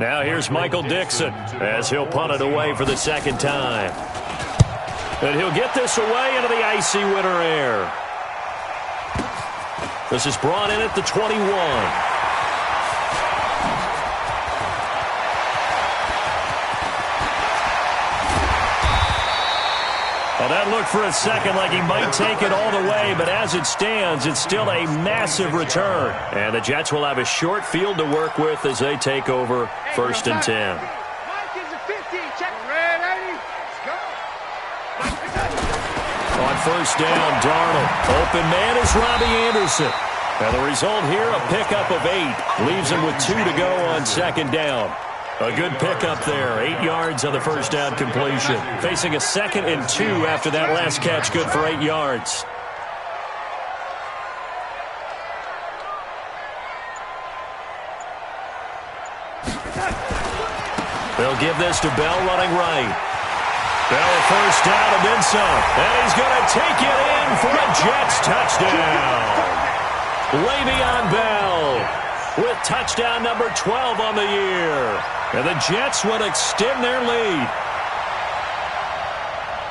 Now here's Michael Dixon as he'll punt it away for the second time. And he'll get this away into the icy winter air. This is brought in at the 21. Well, that looked for a second like he might take it all the way, but as it stands, it's still a massive return. And the Jets will have a short field to work with as they take over 1st and 10. On 1st down, Darnold. Open man is Robbie Anderson. And the result here, a pickup of 8. Leaves him with 2 to go on 2nd down. A good pickup there. 8 yards on the 1st down completion. Facing a 2nd and 2 after that last catch. Good for 8 yards. They'll give this to Bell running right. Bell 1st down and then some. And he's going to take it in for a Jets touchdown. Le'Veon Bell with touchdown number 12 on the year. And the Jets would extend their lead.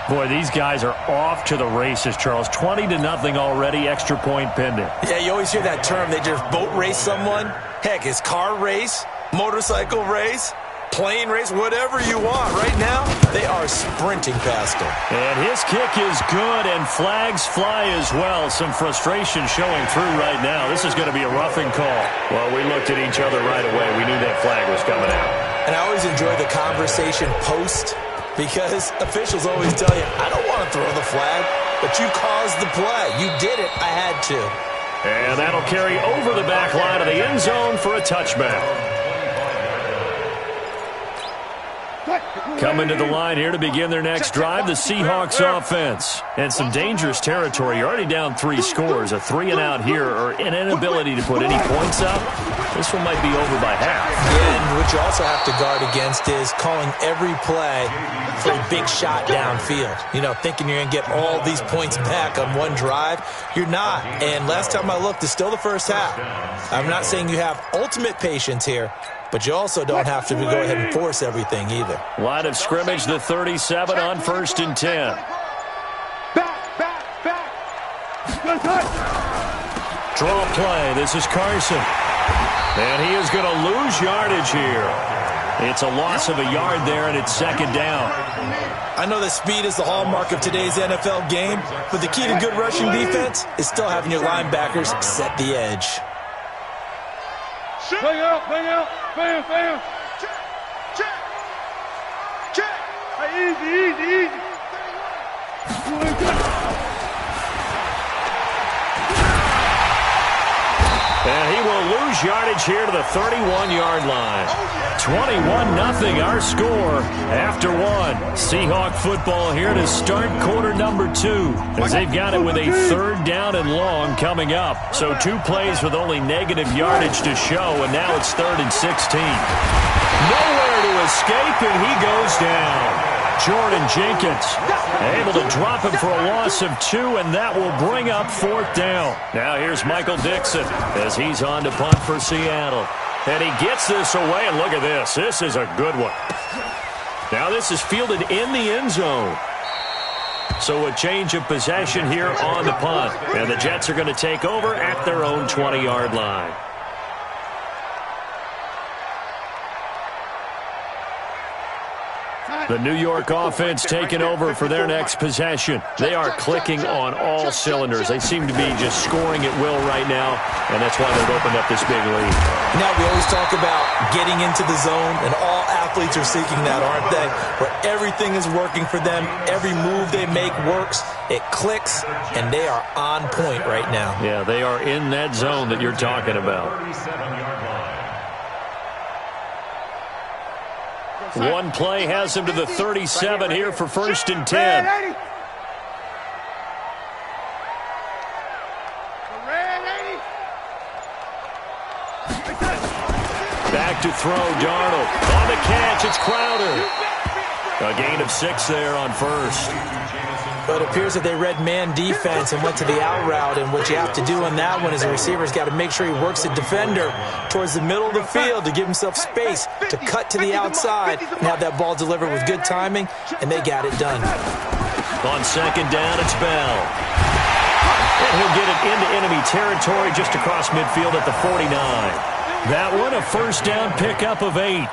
Boy, these guys are off to the races, Charles. 20-0 already, extra point pending. Yeah, you always hear that term. They just boat race someone. Heck, it's car race, motorcycle race, plane race, whatever you want. Right now, they are sprinting past him. And his kick is good, and flags fly as well. Some frustration showing through right now. This is going to be a roughing call. Well, we looked at each other right away. We knew that flag was coming out. And I always enjoy the conversation post because officials always tell you, I don't want to throw the flag, but you caused the play. You did it. I had to. And that'll carry over the back line of the end zone for a touchback. Coming to the line here to begin their next drive, the Seahawks offense. And some dangerous territory. You're already down 3 scores. A 3-and-out here or an inability to put any points up. This one might be over by half. And what you also have to guard against is calling every play for a big shot downfield. You know, thinking you're going to get all these points back on one drive. You're not. And last time I looked, it's still the first half. I'm not saying you have ultimate patience here, but you also don't have to go ahead and force everything either. Line of scrimmage, the 37 on 1st and 10. Draw play. This is Carson. And he is going to lose yardage here. It's a loss of a yard there, and it's 2nd down. I know that speed is the hallmark of today's NFL game, but the key to good rushing defense is still having your linebackers set the edge. Bang out, bam, bam. Check. Hey, easy. And he will lose yardage here to the 31-yard line. 21-0 our score after 1. Seahawk football here to start quarter number 2 as they've got it with a 3rd down and long coming up. So 2 plays with only negative yardage to show, and now it's 3rd and 16. Nowhere to escape, and he goes down. Jordan Jenkins able to drop him for a loss of 2, and that will bring up 4th down. Now here's Michael Dixon as he's on to punt for Seattle. And he gets this away, and look at this. This is a good one. Now this is fielded in the end zone. So a change of possession here on the punt. And the Jets are going to take over at their own 20-yard line. The New York offense taking over for their next possession. They are clicking on all cylinders. They seem to be just scoring at will right now, and that's why they've opened up this big lead. Now, we always talk about getting into the zone, and all athletes are seeking that, aren't they? Where everything is working for them, every move they make works, it clicks, and they are on point right now. Yeah, they are in that zone that you're talking about. One play has him to the 37 here for 1st and 10. Back to throw, Darnold. On the catch, it's Crowder. A gain of 6 there on 1st. But it appears that they read man defense and went to the out route, and what you have to do on that one is the receiver's got to make sure he works the defender towards the middle of the field to give himself space to cut to the outside and have that ball delivered with good timing, and they got it done. On second down, it's Bell. And he'll get it into enemy territory just across midfield at the 49. That one, a first down pickup of 8.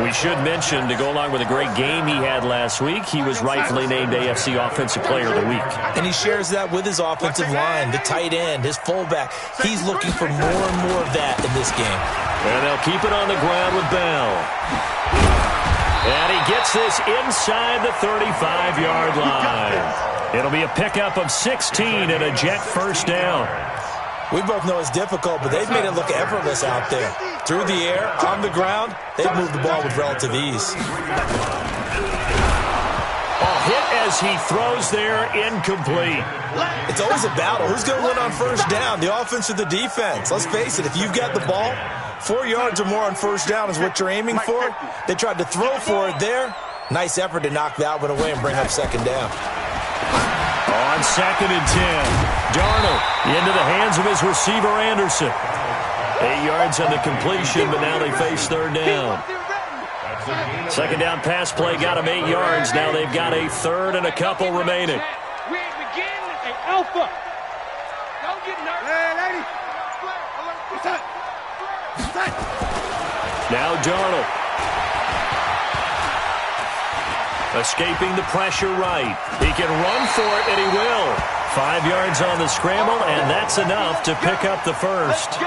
We should mention, to go along with a great game he had last week, he was rightfully named AFC Offensive Player of the Week. And he shares that with his offensive line, the tight end, his fullback. He's looking for more and more of that in this game. And they'll keep it on the ground with Bell. And he gets this inside the 35-yard line. It'll be a pickup of 16 and a Jet first down. We both know it's difficult, but they've made it look effortless out there. Through the air, on the ground, they've moved the ball with relative ease. A hit as he throws there, incomplete. It's always a battle. Who's going to win on first down, the offense or the defense? Let's face it, if you've got the ball, 4 yards or more on first down is what you're aiming for. They tried to throw for it there. Nice effort to knock that one away and bring up second down. On second and 10. Darnold into the hands of his receiver, Anderson. 8 yards on the completion, but now they face third down. Second down pass play got him 8 yards. Now they've got a third and a couple remaining. We begin an alpha. Don't get nervous. Hey, lady. Now Darnold. Escaping the pressure right. He can run for it, and he will. 5 yards on the scramble, and that's enough to pick up the first.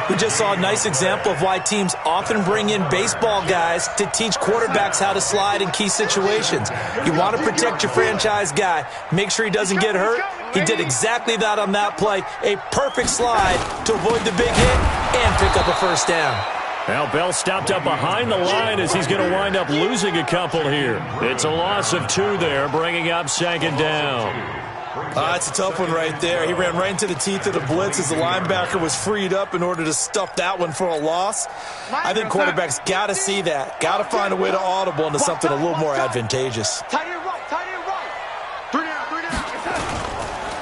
We just saw a nice example of why teams often bring in baseball guys to teach quarterbacks how to slide in key situations. You want to protect your franchise guy. Make sure he doesn't get hurt. He did exactly that on that play. A perfect slide to avoid the big hit and pick up a first down. Now Bell stopped up behind the line as he's going to wind up losing a couple here. It's a loss of 2 there, bringing up second down. That's a tough one right there. He ran right into the teeth of the blitz as the linebacker was freed up in order to stuff that one for a loss. I think quarterbacks got to see that. Got to find a way to audible into something a little more advantageous. Tight end right, tight end right. 3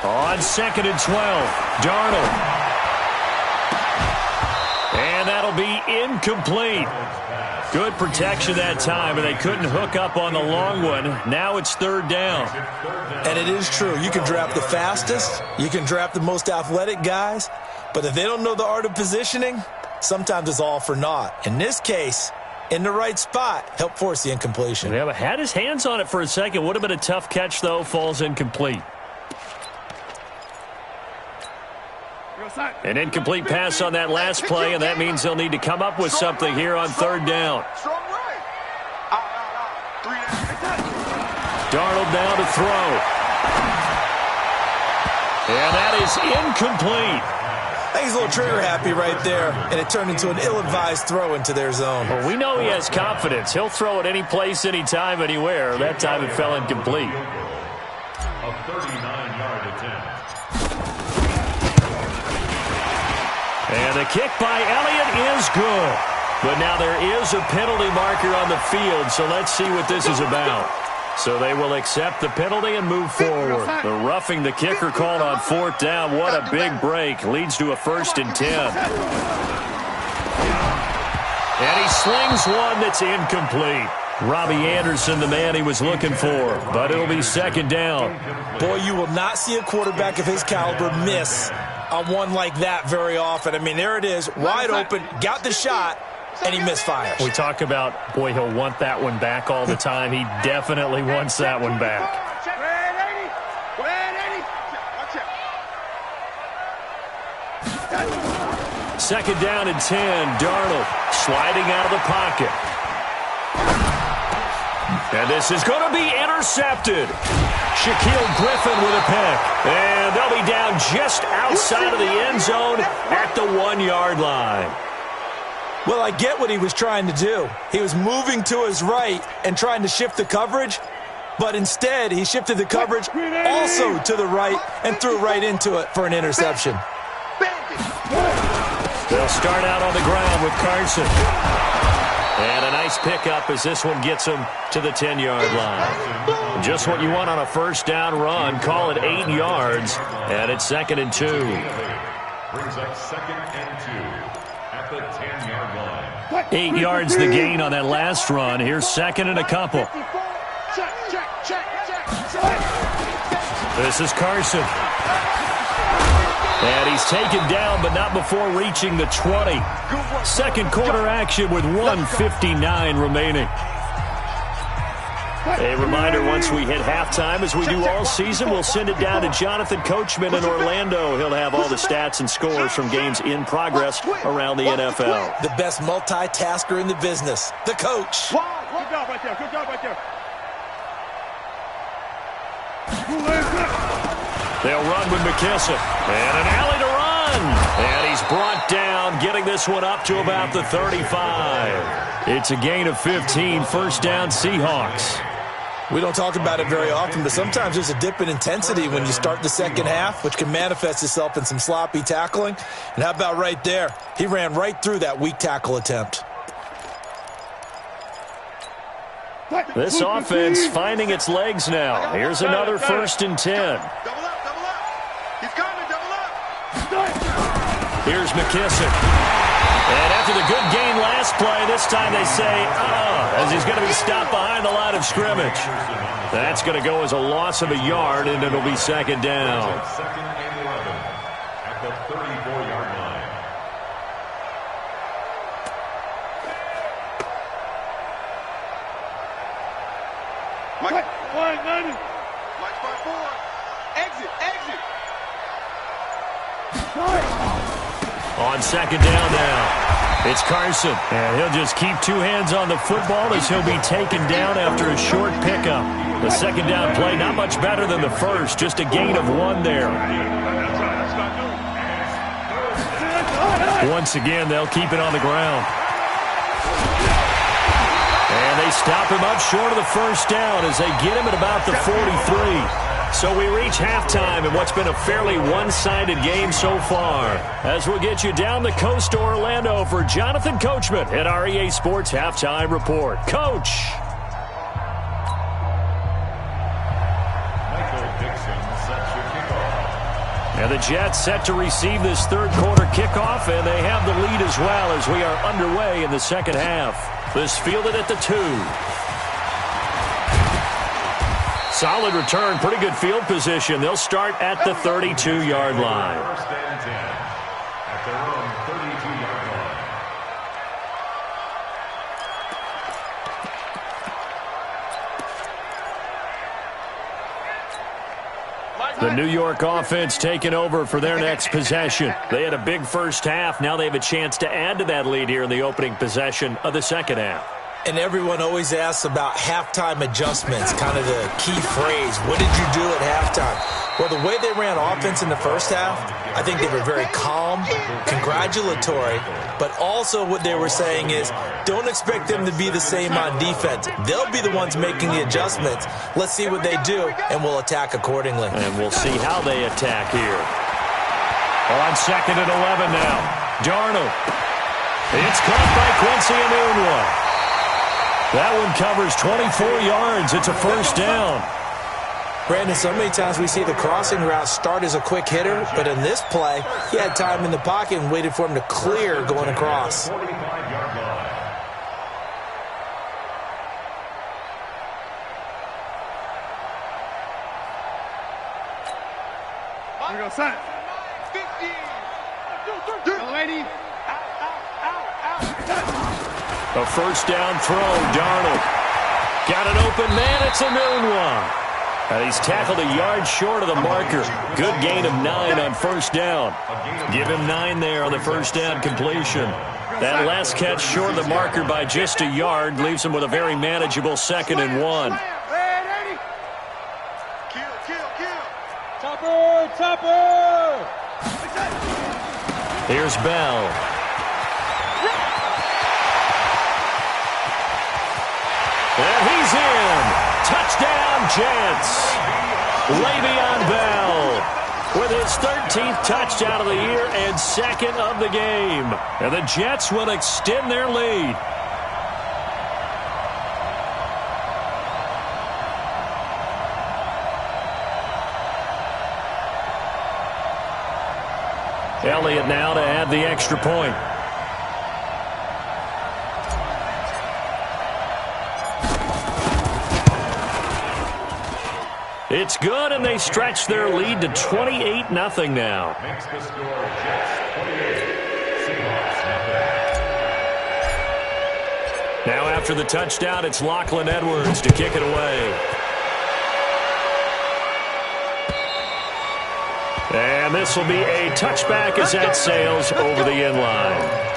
down. On second and 12, Darnold. And that'll be incomplete. Good protection that time, and they couldn't hook up on the long one. Now it's third down. And it is true. You can draft the fastest. You can draft the most athletic guys. But if they don't know the art of positioning, sometimes it's all for naught. In this case, in the right spot, help force the incompletion. Yeah, but had his hands on it for a second. Would have been a tough catch, though. Falls incomplete. An incomplete pass on that last play, and that means they'll need to come up with something here on third down. Darnold now to throw. And that is incomplete. I think he's a little trigger happy right there, and it turned into an ill-advised throw into their zone. Well, we know he has confidence. He'll throw it any place, anytime, anywhere. That time it fell incomplete. A 39-yard attempt. And the kick by Elliott is good. But now there is a penalty marker on the field, so let's see what this is about. So they will accept the penalty and move forward. The roughing the kicker called on fourth down. What a big break. Leads to a 1st and 10. And he slings one that's incomplete. Robbie Anderson, the man he was looking for. But it'll be second down. Boy, you will not see a quarterback of his caliber miss on one like that very often. I mean, there it is, wide open, got the shot, and he misfires. We talk about, boy, he'll want that one back all the time. He definitely wants that one back. Second down and 10. Darnold sliding out of the pocket. And this is going to be intercepted. Shaquille Griffin with a pick. And they'll be down just outside of the end zone at the 1-yard line. Well, I get what he was trying to do. He was moving to his right and trying to shift the coverage, but instead he shifted the coverage also to the right and threw right into it for an interception. They'll start out on the ground with Carson. And a nice nice pickup as this one gets him to the 10-yard line. Just what you want on a first down run. Call it 8 yards, and it's 2nd and 2. Brings up 2nd and 2 at the 10-yard line. 8 yards the gain on that last run. Here's 2nd and a couple. This is Carson. And he's taken down, but not before reaching the 20. Second quarter action with 1:59 remaining. A reminder, once we hit halftime, as we do all season, we'll send it down to Jonathan Coachman in Orlando. He'll have all the stats and scores from games in progress around the NFL. The best multitasker in the business, the coach. Good job right there. Good job right there. They'll run with McKissick. And an alley to run. And he's brought down, getting this one up to about the 35. It's a gain of 15, first down Seahawks. We don't talk about it very often, but sometimes there's a dip in intensity when you start the second half, which can manifest itself in some sloppy tackling. And how about right there? He ran right through that weak tackle attempt. This offense finding its legs now. Here's another 1st and 10. Here's McKissick. And after the good gain last play, this time they say, as he's going to be stopped behind the line of scrimmage. That's going to go as a loss of a yard, and it'll be 2nd down. 2nd and 11 at the 34-yard line. Mike, 190. Mike, 5-4. Exit. On 2nd down now, it's Carson. And he'll just keep 2 hands on the football as he'll be taken down after a short pickup. The 2nd down play not much better than the first, just a gain of 1 there. Once again, they'll keep it on the ground. And they stop him up short of the first down as they get him at about the 43. So we reach halftime in what's been a fairly one-sided game so far. As we'll get you down the coast to Orlando for Jonathan Coachman at our EA Sports Halftime Report. Coach! And the Jets set to receive this third quarter kickoff, and they have the lead as well as we are underway in the second half. This fielded at the 2. Solid return, pretty good field position. They'll start at the 32-yard line. 1st and 10 at their own 32-yard line. The New York offense taking over for their next possession. They had a big first half. Now they have a chance to add to that lead here in the opening possession of the second half. And everyone always asks about halftime adjustments, kind of the key phrase. What did you do at halftime? Well, the way they ran offense in the first half, I think they were very calm, congratulatory, but also what they were saying is don't expect them to be the same on defense. They'll be the ones making the adjustments. Let's see what they do, and we'll attack accordingly. And we'll see how they attack here. On 2nd and 11 now. Darnold. It's caught by Quincy Enunwa. That one covers 24 yards. It's a first down. Brandon, so many times we see the crossing route start as a quick hitter, but in this play, he had time in the pocket and waited for him to clear going across. 45-yard line. Here we go, son. 50. Lady. A first down throw, Darnold. Got an open man, it's Enunwa. And he's tackled a yard short of the marker. Good gain of 9 on first down. Give him 9 there on the first down completion. That last catch short of the marker by just a yard leaves him with a very manageable 2nd and 1. Topper! Here's Bell. And he's in. Touchdown, Jets. Le'Veon Bell with his 13th touchdown of the year and 2nd of the game. And the Jets will extend their lead. Elliott now to add the extra point. It's good, and they stretch their lead to 28-0 now. Makes the score Jets 28, Seahawks nothing. Now after the touchdown, it's Lachlan Edwards to kick it away. And this will be a touchback as that sails over the end line.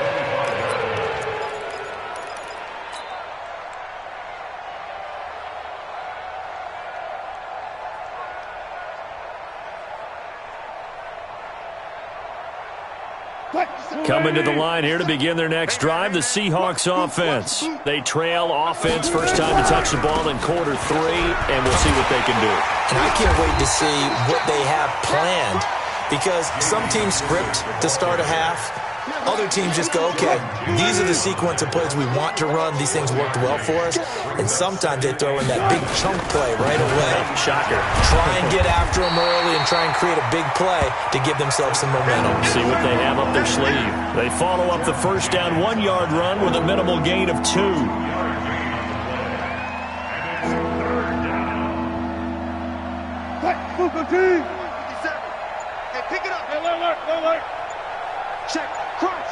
Coming to the line here to begin their next drive, the Seahawks offense. They trail offense first time to touch the ball in quarter 3, and we'll see what they can do. And I can't wait to see what they have planned, because some teams script to start a half. Other teams just go, okay, these are the sequence of plays we want to run. These things worked well for us. And sometimes they throw in that big chunk play right away. Shocker. Try and get after them early and try and create a big play to give themselves some momentum. See what they have up their sleeve. They follow up the first down 1-yard run with a minimal gain of 2. Check. Crunch.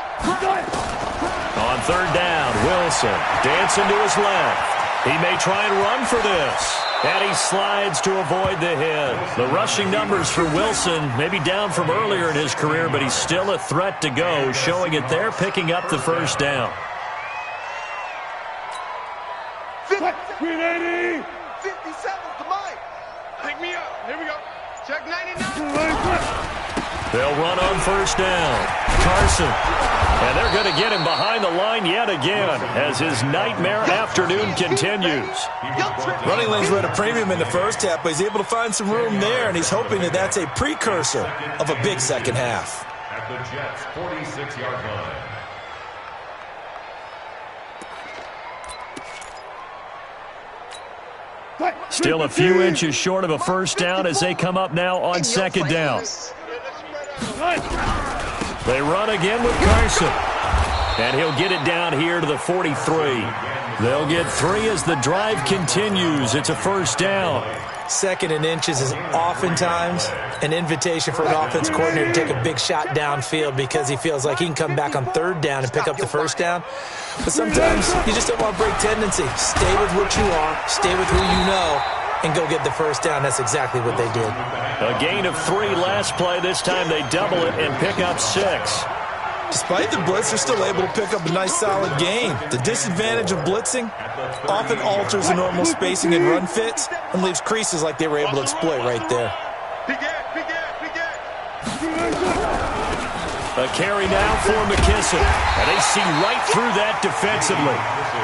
On third down, Wilson dancing to his left. He may try and run for this. And he slides to avoid the hit. The rushing numbers for Wilson may be down from earlier in his career, but he's still a threat to go, showing it there, picking up the first down. 380. 57 to Mike. Pick me up. Here we go. Check 99. They'll run on first down. Carson. And they're going to get him behind the line yet again as his nightmare afternoon continues. Running lanes were at a premium in the first half, but he's able to find some room there, and he's hoping that that's a precursor of a big second half. At the Jets' 46-yard line. Still a few inches short of a first down as they come up now on second down. They run again with Carson. And he'll get it down here to the 43. They'll get 3 as the drive continues. It's a first down. Second and inches is oftentimes an invitation for an offense coordinator to take a big shot downfield because he feels like he can come back on third down and pick up the first down. But sometimes you just don't want to break tendency. Stay with what you are, stay with who you know, and go get the first down. That's exactly what they did. A gain of 3 last play. This time they double it and pick up 6. Despite the blitz, they're still able to pick up a nice, solid gain. The disadvantage of blitzing often alters the normal spacing and run fits and leaves creases like they were able to exploit right there. A carry now for McKissick. And they see right through that defensively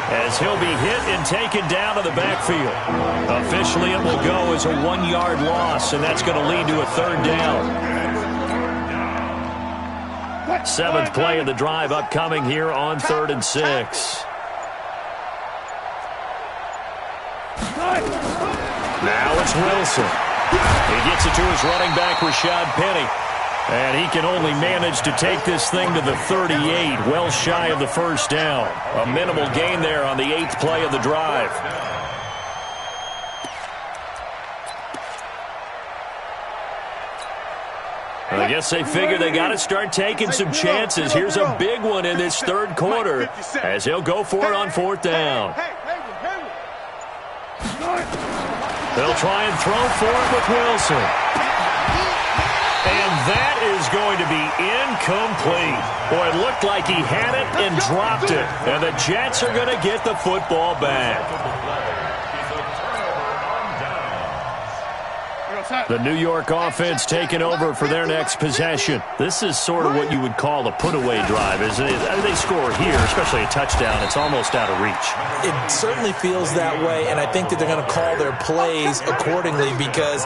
as he'll be hit and taken down to the backfield. Officially, it will go as a 1-yard loss, and that's going to lead to a third down. 7th play of the drive upcoming here on 3rd and 6. Now it's Wilson. He gets it to his running back, Rashad Penny. And he can only manage to take this thing to the 38, well shy of the first down. A minimal gain there on the 8th play of the drive. I guess they figure they got to start taking some chances. Here's a big one in this third quarter as he'll go for it on 4th down. They'll try and throw for it with Wilson. And that is going to be incomplete. Boy, it looked like he had it and dropped it. And the Jets are going to get the football back. The New York offense taking over for their next possession. This is sort of what you would call a put-away drive, isn't it? They score here, especially a touchdown. It's almost out of reach. It certainly feels that way, and I think that they're going to call their plays accordingly because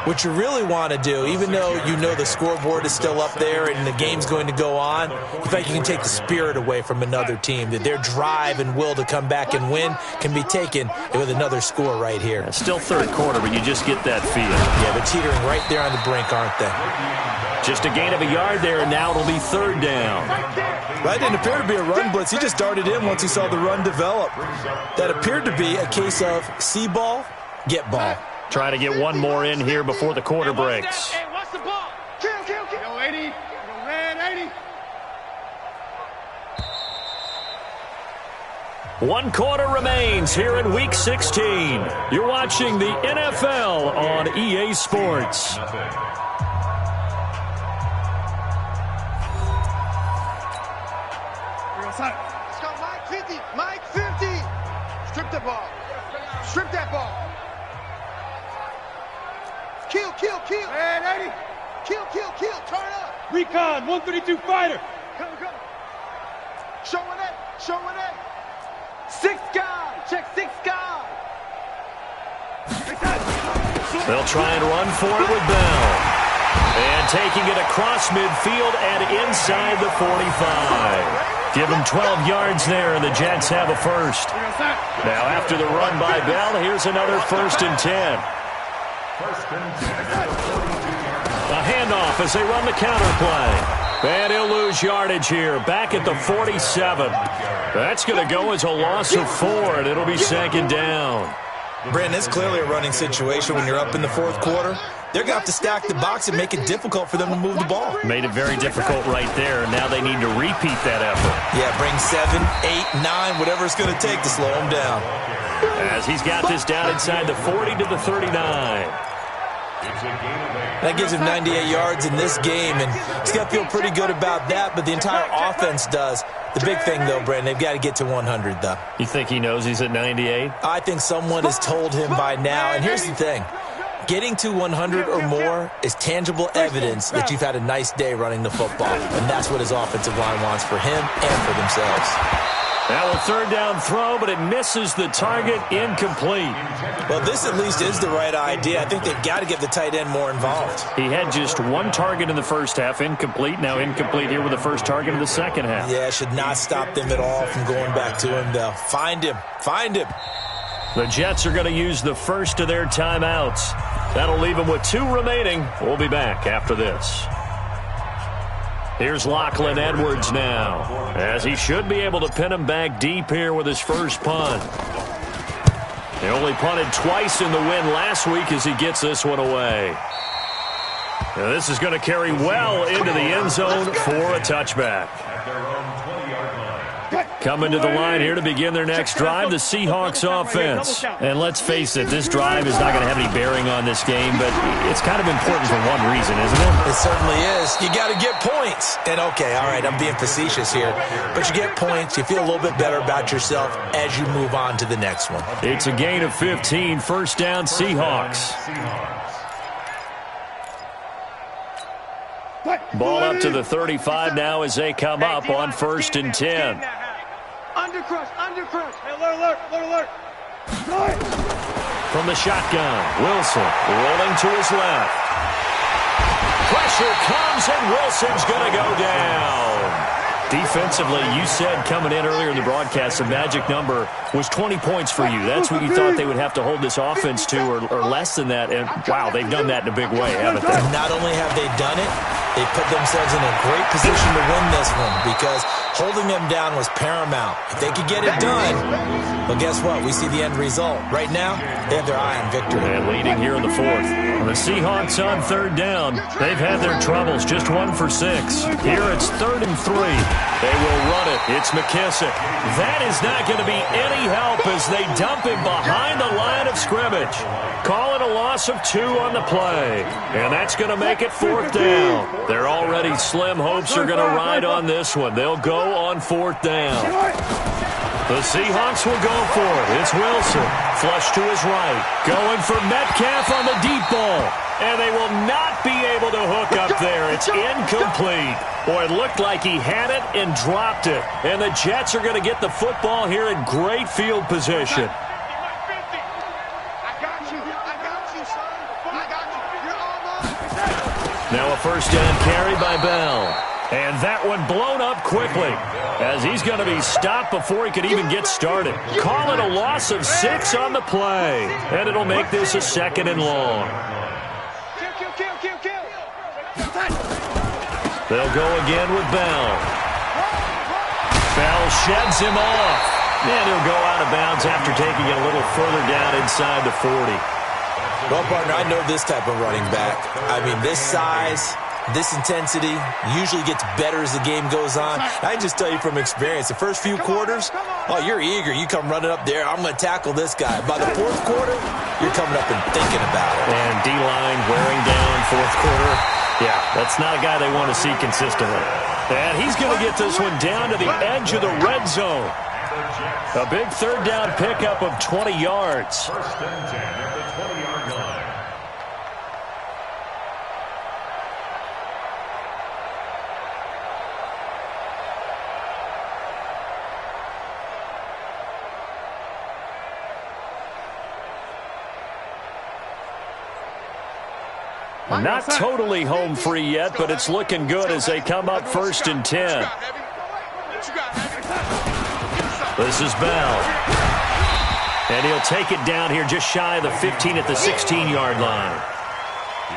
what you really want to do, even though you know the scoreboard is still up there and the game's going to go on, in fact, you can take the spirit away from another team, that their drive and will to come back and win can be taken with another score right here. It's still third quarter, but you just get that feel. Yeah, they're teetering right there on the brink, aren't they? Just a gain of a yard there, and now it'll be third down. That didn't appear to be a run blitz. He just darted in once he saw the run develop. That appeared to be a case of see ball, get ball. Try to get one more in here before the quarter breaks. Hey, watch the ball. Kill. Yo, 80. Yo, red 80. 1 quarter remains here in Week 16. You're watching the NFL on EA Sports. Let's go, Mike 50. Mike 50. Strip the ball. Strip that ball. Kill. Red 80. Kill. Turn up. Recon, 132 fighter. Come. Showing it. 6 guy. Check 6 guy. They'll try and run for it with Bell. And taking it across midfield and inside the 45. Give him 12 yards there, and the Jets have a first. Now, after the run by Bell, here's another 1st and 10. A handoff as they run the counter play. And he'll lose yardage here, back at the 47. That's going to go as a loss of 4, and it'll be 2nd down. Brandon, it's clearly a running situation when you're up in the 4th quarter. They're going to have to stack the box and make it difficult for them to move the ball. Made it very difficult right there. Now they need to repeat that effort. Yeah, bring 7, 8, 9, whatever it's going to take to slow them down. As he's got this down inside the 40 to the 39. That gives him 98 yards in this game, and he's got to feel pretty good about that, but the entire offense does. The big thing, though, Brandon, they've got to get to 100, though. You think he knows he's at 98? I think someone has told him by now, and here's the thing. Getting to 100 or more is tangible evidence that you've had a nice day running the football, and that's what his offensive line wants for him and for themselves. Now a 3rd down throw, but it misses the target, incomplete. Well, this at least is the right idea. I think they've got to get the tight end more involved. He had just 1 target in the first half, incomplete. Now incomplete here with the first target in the second half. Yeah, should not stop them at all from going back to him, though. Find him. The Jets are going to use the first of their timeouts. That'll leave them with 2 remaining. We'll be back after this. Here's Lachlan Edwards now, as he should be able to pin him back deep here with his first punt. He only punted twice in the win last week as he gets this one away. Now this is going to carry well into the end zone for a touchback. Coming to the line here to begin their next drive, the Seahawks offense. And let's face it, this drive is not going to have any bearing on this game, but it's kind of important for one reason, isn't it? It certainly is. You got to get points. And okay, all right, I'm being facetious here, but you get points, you feel a little bit better about yourself as you move on to the next one. It's a gain of 15, 1st down Seahawks. Ball up to the 35 now as they come up on 1st and 10. Undercrush. Hey, alert. From the shotgun, Wilson rolling to his left. Pressure comes, and Wilson's going to go down. Defensively, you said coming in earlier in the broadcast, the magic number was 20 points for you. That's what you thought they would have to hold this offense to, or less than that. And, wow, they've done that in a big way, haven't they? Not only have they done it, they put themselves in a great position to win this one because holding them down was paramount. If they could get it done, well, guess what? We see the end result. Right now, they have their eye on victory. And leading here in the 4th. The Seahawks on 3rd down. They've had their troubles, just 1 for 6. Here it's 3rd and 3. They will run it. It's McKissick. That is not going to be any help as they dump him behind the line of scrimmage. Call it a loss of 2 on the play. And that's going to make it 4th down. Their already slim hopes are going to ride on this one. They'll go on 4th down. The Seahawks will go for it. It's Wilson. Flush to his right. Going for Metcalf on the deep ball. And they will not be able to hook up there. It's incomplete. Boy, it looked like he had it and dropped it. And the Jets are going to get the football here in great field position. Now a 1st down carry by Bell. And that one blown up quickly as he's going to be stopped before he could even get started. Call it a loss of 6 on the play. And it'll make this a 2nd and long. They'll go again with Bell. Bell sheds him off. And he'll go out of bounds after taking it a little further down inside the 40. Well, partner, I know this type of running back. I mean, this size, this intensity usually gets better as the game goes on. I just tell you from experience, the first few quarters, oh, you're eager. You come running up there, I'm going to tackle this guy. By the fourth quarter, you're coming up and thinking about it. And D-line wearing down fourth quarter. Yeah, that's not a guy they want to see consistently. And he's going to get this one down to the edge of the red zone. A big third down pickup of 20 yards. First and 10 at the 20-yard line. Not totally home free yet, but it's looking good as they come up first and 10. This is Bell. And he'll take it down here just shy of the 15 at the 16-yard line.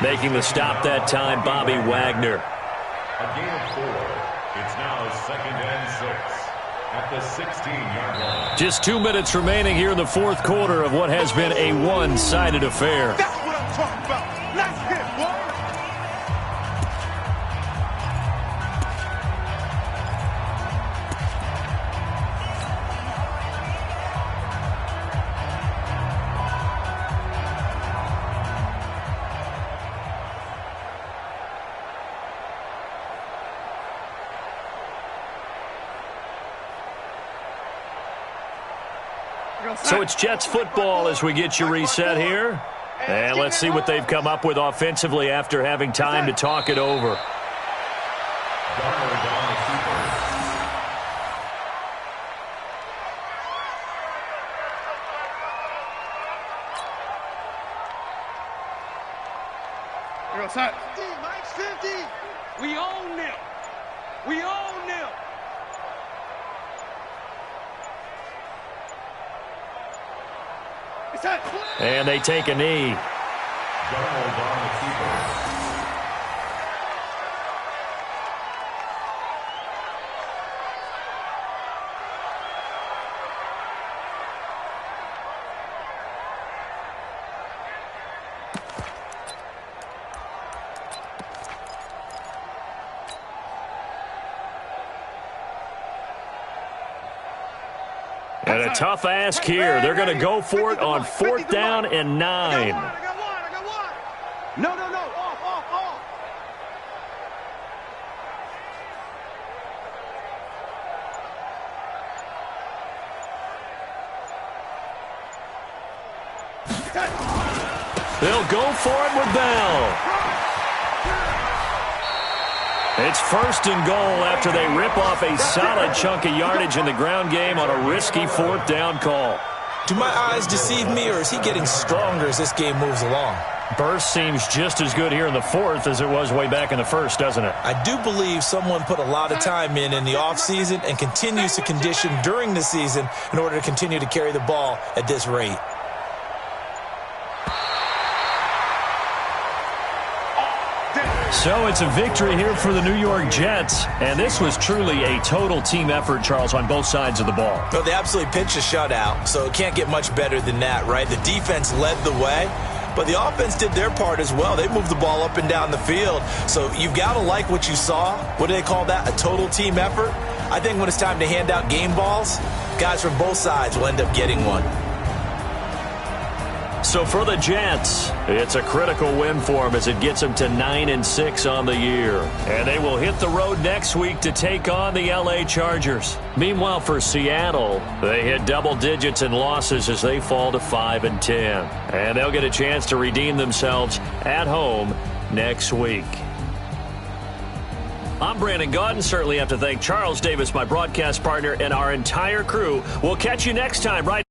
Making the stop that time, Bobby Wagner. A gain of 4. It's now 2nd and 6 at the 16-yard line. Just 2 minutes remaining here in the fourth quarter of what has been a one-sided affair. That's what I'm talking about. Nice hit, boy. So it's Jets football as we get you reset here. And let's see what they've come up with offensively after having time to talk it over. Outside. 50, Mike, 50. We own them. We own them. And they take a knee. Donald on the keeper. And a tough ask here. They're going to go for it on 4th down and 9. I got one. No. Off. They'll go for it with Bell. It's 1st and goal after they rip off a solid chunk of yardage in the ground game on a risky 4th down call. Do my eyes deceive me, or is he getting stronger as this game moves along? Burst seems just as good here in the 4th as it was way back in the 1st, doesn't it? I do believe someone put a lot of time in the offseason and continues to condition during the season in order to continue to carry the ball at this rate. So it's a victory here for the New York Jets, and this was truly a total team effort, Charles, on both sides of the ball. Well, they absolutely pitched a shutout, so it can't get much better than that, right? The defense led the way, but the offense did their part as well. They moved the ball up and down the field, so you've got to like what you saw. What do they call that? A total team effort? I think when it's time to hand out game balls, guys from both sides will end up getting one. So for the Jets, it's a critical win for them as it gets them to 9-6 on the year. And they will hit the road next week to take on the LA Chargers. Meanwhile, for Seattle, they hit double digits in losses as they fall to 5-10. And they'll get a chance to redeem themselves at home next week. I'm Brandon Gaudin. Certainly have to thank Charles Davis, my broadcast partner, and our entire crew. We'll catch you next time right